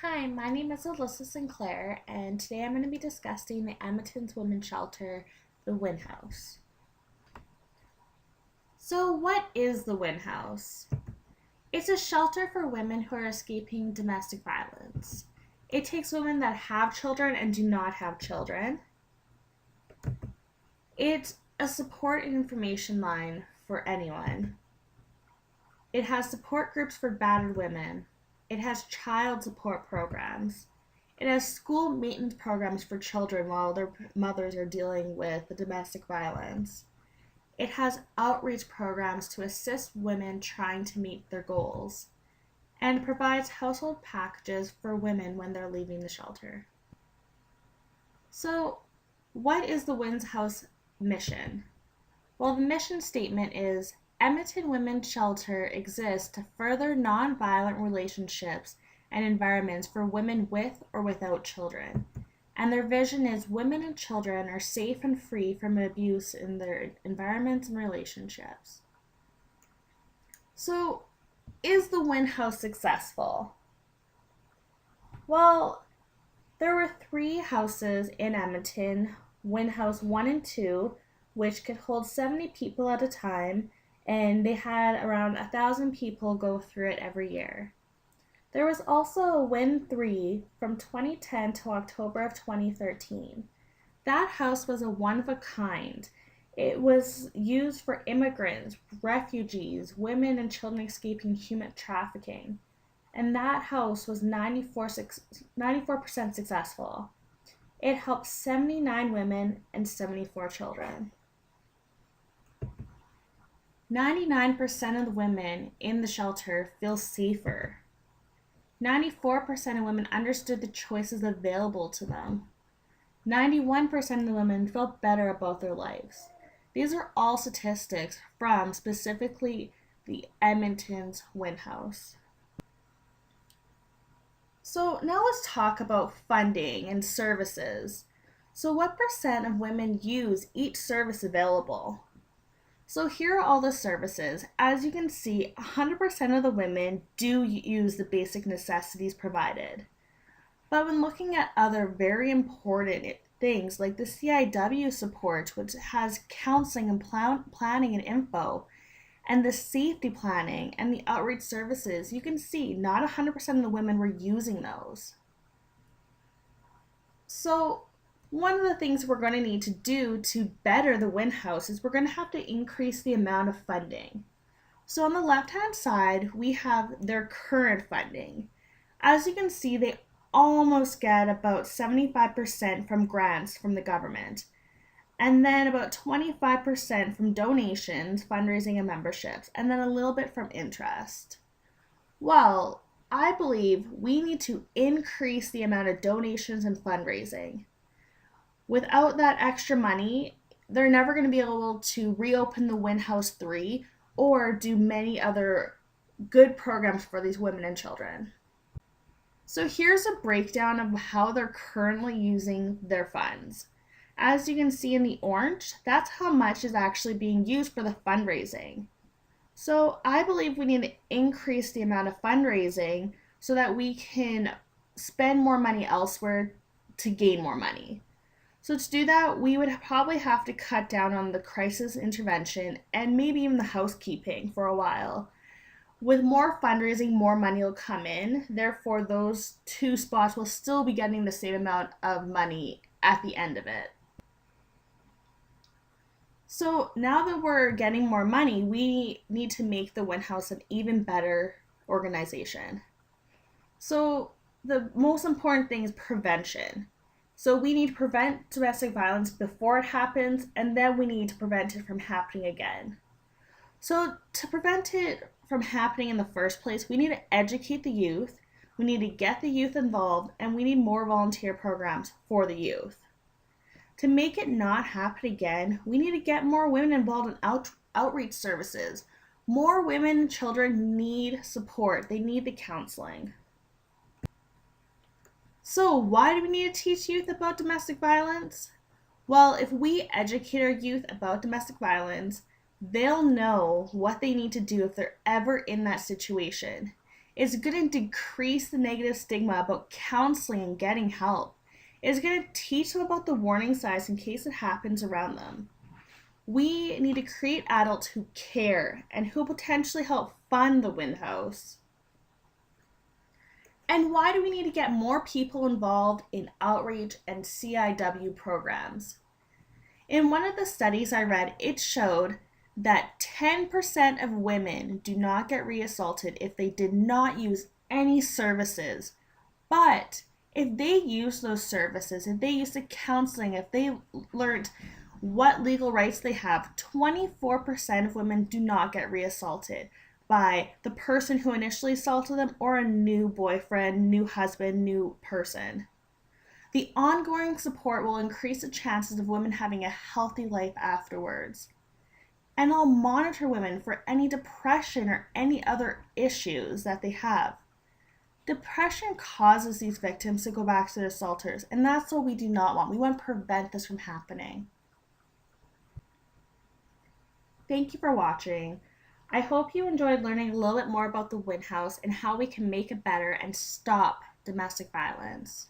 Hi, my name is Alyssa Sinclair, and today I'm going to be discussing the Edmonton's Women's Shelter, the Win House. So, what is the Win House? It's a shelter for women who are escaping domestic violence. It takes women that have children and do not have children. It's a support and information line for anyone. It has support groups for battered women. It has child support programs. It has school maintenance programs for children while their mothers are dealing with the domestic violence. It has outreach programs to assist women trying to meet their goals. And provides household packages for women when they're leaving the shelter. So, what is the Wins House mission? Well, the mission statement is Edmonton Women's Shelter exists to further nonviolent relationships and environments for women with or without children. And their vision is women and children are safe and free from abuse in their environments and relationships. So, is the Win House successful? Well, there were 3 houses in Edmonton, Win House 1 and 2, which could hold 70 people at a time, and they had around 1,000 people go through it every year. There was also a Win 3 from 2010 to October of 2013. That house was a one of a kind. It was used for immigrants, refugees, women, and children escaping human trafficking. And that house was 94% successful. It helped 79 women and 74 children. 99% of the women in the shelter feel safer. 94% of women understood the choices available to them. 91% of the women felt better about their lives. These are all statistics from specifically the Edmonton's Win House. So now let's talk about funding and services. So what percent of women use each service available? So here are all the services. As you can see, 100% of the women do use the basic necessities provided. But when looking at other very important things like the CIW support, which has counseling and planning and info, and the safety planning and the outreach services, you can see not 100% of the women were using those. So one of the things we're going to need to do to better the Win House is we're going to have to increase the amount of funding. So on the left-hand side, we have their current funding. As you can see, they almost get about 75% from grants from the government, and then about 25% from donations, fundraising, and memberships, and then a little bit from interest. Well, I believe we need to increase the amount of donations and fundraising. Without that extra money, they're never going to be able to reopen the Win House 3 or do many other good programs for these women and children. So here's a breakdown of how they're currently using their funds. As you can see in the orange, that's how much is actually being used for the fundraising. So I believe we need to increase the amount of fundraising so that we can spend more money elsewhere to gain more money. So to do that, we would probably have to cut down on the crisis intervention and maybe even the housekeeping for a while. With more fundraising, more money will come in. Therefore, those 2 spots will still be getting the same amount of money at the end of it. So now that we're getting more money, we need to make the Win House an even better organization. So the most important thing is prevention. So we need to prevent domestic violence before it happens, and then we need to prevent it from happening again. So to prevent it from happening in the first place, we need to educate the youth, we need to get the youth involved, and we need more volunteer programs for the youth. To make it not happen again, we need to get more women involved in outreach services. More women and children need support. They need the counseling. So why do we need to teach youth about domestic violence? Well, if we educate our youth about domestic violence, they'll know what they need to do if they're ever in that situation. It's going to decrease the negative stigma about counseling and getting help. It's going to teach them about the warning signs in case it happens around them. We need to create adults who care and who potentially help fund the WIN House. And why do we need to get more people involved in outreach and CIW programs? In one of the studies I read, it showed that 10% of women do not get reassaulted if they did not use any services. But if they use those services, if they use the counseling, if they learned what legal rights they have, 24% of women do not get reassaulted by the person who initially assaulted them or a new boyfriend, new husband, new person. The ongoing support will increase the chances of women having a healthy life afterwards. And I'll monitor women for any depression or any other issues that they have. Depression causes these victims to go back to their assaulters, and that's what we do not want. We want to prevent this from happening. Thank you for watching. I hope you enjoyed learning a little bit more about the WIN House and how we can make it better and stop domestic violence.